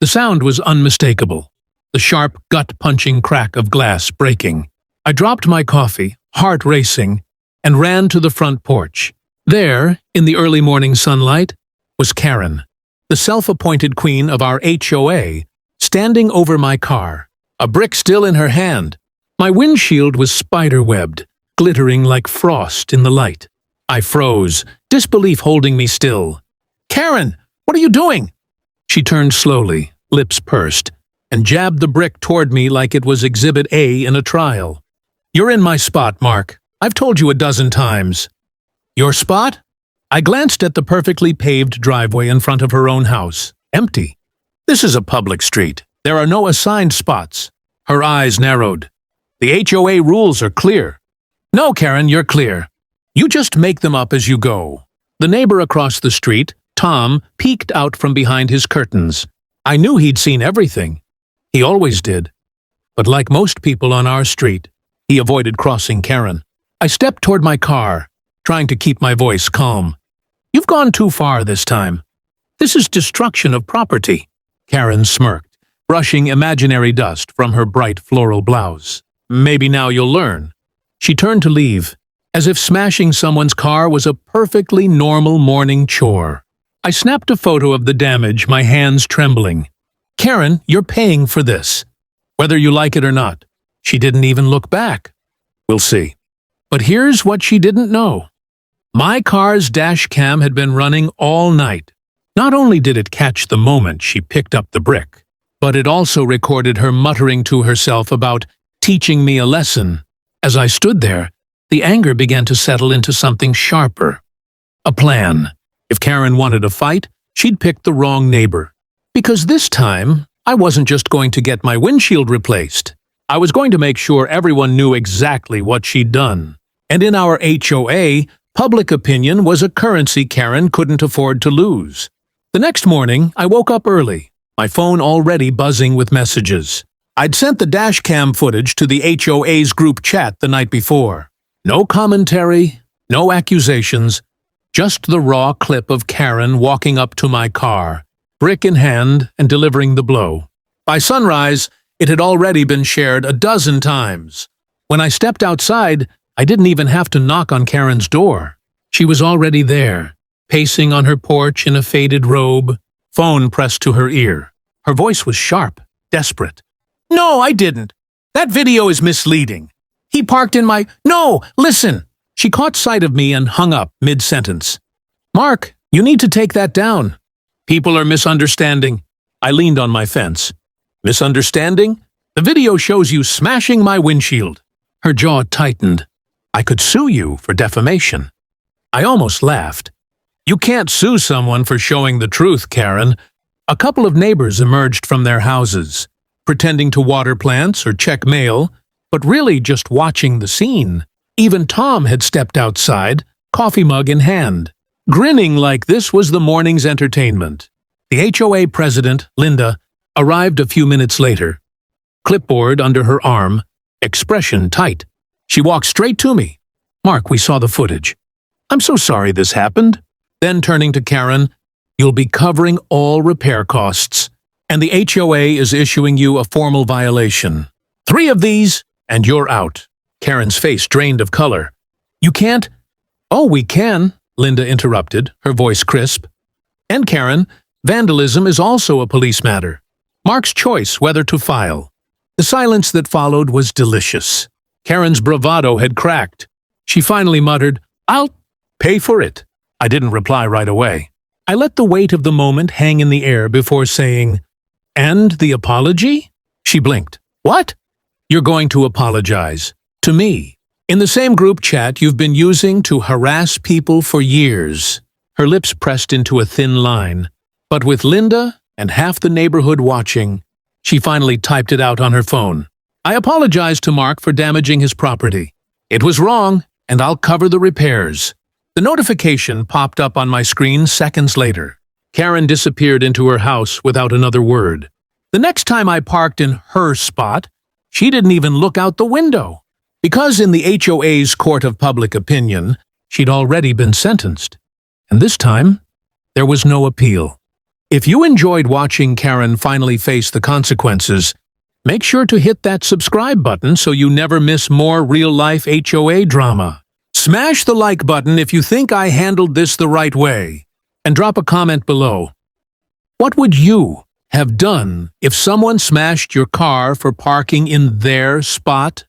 The sound was unmistakable, the sharp, gut-punching crack of glass breaking. I dropped my coffee, heart racing, and ran to the front porch. There, in the early morning sunlight, was Karen, the self-appointed queen of our HOA, standing over my car, a brick still in her hand. My windshield was spider-webbed, glittering like frost in the light. I froze, disbelief holding me still. "Karen, what are you doing?" She turned slowly, lips pursed, and jabbed the brick toward me like it was Exhibit A in a trial. "You're in my spot, Mark. I've told you a dozen times." "Your spot?" I glanced at the perfectly paved driveway in front of her own house, empty. "This is a public street. There are no assigned spots." Her eyes narrowed. "The HOA rules are clear." "No, Karen, you're clear. You just make them up as you go." The neighbor across the street, Tom, peeked out from behind his curtains. I knew he'd seen everything. He always did. But like most people on our street, he avoided crossing Karen. I stepped toward my car, trying to keep my voice calm. "You've gone too far this time. This is destruction of property." Karen smirked, brushing imaginary dust from her bright floral blouse. "Maybe now you'll learn." She turned to leave, as if smashing someone's car was a perfectly normal morning chore. I snapped a photo of the damage, my hands trembling. "Karen, you're paying for this, whether you like it or not." She didn't even look back. "We'll see." But here's what she didn't know. My car's dash cam had been running all night. Not only did it catch the moment she picked up the brick, but it also recorded her muttering to herself about teaching me a lesson. As I stood there, the anger began to settle into something sharper. A plan. If Karen wanted a fight, she'd pick the wrong neighbor. Because this time, I wasn't just going to get my windshield replaced. I was going to make sure everyone knew exactly what she'd done. And in our HOA, public opinion was a currency Karen couldn't afford to lose. The next morning, I woke up early, my phone already buzzing with messages. I'd sent the dashcam footage to the HOA's group chat the night before. No commentary, no accusations, just the raw clip of Karen walking up to my car, brick in hand, and delivering the blow. By sunrise, it had already been shared a dozen times. When I stepped outside, I didn't even have to knock on Karen's door. She was already there, pacing on her porch in a faded robe, phone pressed to her ear. Her voice was sharp, desperate. "No, I didn't. That video is misleading. He parked in my— No, listen!" She caught sight of me and hung up mid-sentence. "Mark, you need to take that down. People are misunderstanding." I leaned on my fence. "Misunderstanding? The video shows you smashing my windshield." Her jaw tightened. "I could sue you for defamation." I almost laughed. "You can't sue someone for showing the truth, Karen." A couple of neighbors emerged from their houses, pretending to water plants or check mail, but really just watching the scene. Even Tom had stepped outside, coffee mug in hand, grinning like this was the morning's entertainment. The HOA president, Linda, arrived a few minutes later, clipboard under her arm, expression tight. She walked straight to me. "Mark, we saw the footage. I'm so sorry this happened." Then turning to Karen, "You'll be covering all repair costs, and the HOA is issuing you a formal violation. 3 of these, and you're out." Karen's face drained of color. "You can't—" "Oh, we can," Linda interrupted, her voice crisp. "And Karen, vandalism is also a police matter. Mark's choice whether to file." The silence that followed was delicious. Karen's bravado had cracked. She finally muttered, "I'll pay for it." I didn't reply right away. I let the weight of the moment hang in the air before saying, "And the apology?" She blinked. "What?" "You're going to apologize. To me. In the same group chat you've been using to harass people for years." Her lips pressed into a thin line. But with Linda and half the neighborhood watching, she finally typed it out on her phone. "I apologize to Mark for damaging his property. It was wrong, and I'll cover the repairs." The notification popped up on my screen seconds later. Karen disappeared into her house without another word. The next time I parked in her spot, she didn't even look out the window. Because in the HOA's court of public opinion, she'd already been sentenced. And this time, there was no appeal. If you enjoyed watching Karen finally face the consequences, make sure to hit that subscribe button so you never miss more real-life HOA drama. Smash the like button if you think I handled this the right way, and drop a comment below. What would you have done if someone smashed your car for parking in their spot?